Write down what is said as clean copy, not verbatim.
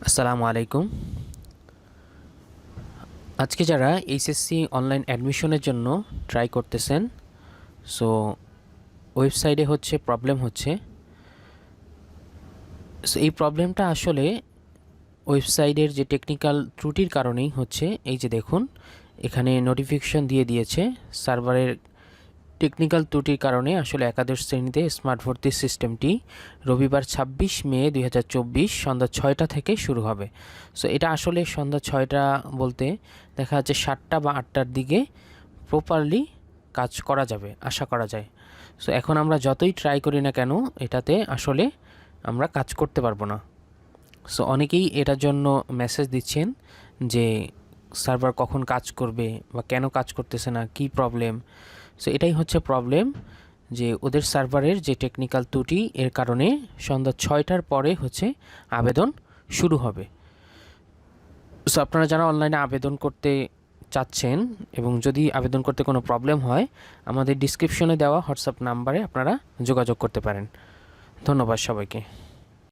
আসসালামু আলাইকুম। আজকে যারা এইচএসসি অনলাইন অ্যাডমিশনের জন্য ট্রাই করতেছেন, সো ওয়েবসাইটে প্রবলেম হচ্ছে। সো এই প্রবলেমটা আসলে ওয়েবসাইটের যে টেকনিক্যাল ত্রুটির কারণেই হচ্ছে। এই যে দেখুন, এখানে নোটিফিকেশন দিয়ে দিয়েছে সার্ভারের টেকনিক্যাল ত্রুটির কারণে আসলে একাদশ শ্রেণীতে স্মার্ট ভর্তির সিস্টেমটি রবিবার ২৬ মে ২০২৪ সন্ধ্যা ৬টা থেকে শুরু হবে। সো এটা আসলে সন্ধ্যা ৬টা বলতে দেখা যাচ্ছে ৭টা বা ৮টার দিকে প্রপারলি কাজ করা যাবে, আশা করা যায়। সো এখন আমরা যতই ট্রাই করি না কেন, এটাতে আসলে আমরা কাজ করতে পারবো না। সো অনেকেই এটার জন্য মেসেজ দিচ্ছেন যে সার্ভার কখন কাজ করবে বা কেন কাজ করতেছে না, কী প্রবলেম। সো এটাই হচ্ছে প্রবলেম, যে ওদের সার্ভারের যে টেকনিক্যাল ত্রুটি এর কারণে সন্ধ্যা ৬টার পরে আবেদন শুরু হবে। সো আপনারা যারা অনলাইনে আবেদন করতে চাচ্ছেন এবং যদি আবেদন করতে কোনো প্রবলেম হয়, আমাদের ডিসক্রিপশনে দেওয়া হোয়াটসঅ্যাপ নাম্বারে আপনারা যোগাযোগ করতে পারেন। ধন্যবাদ সবাইকে।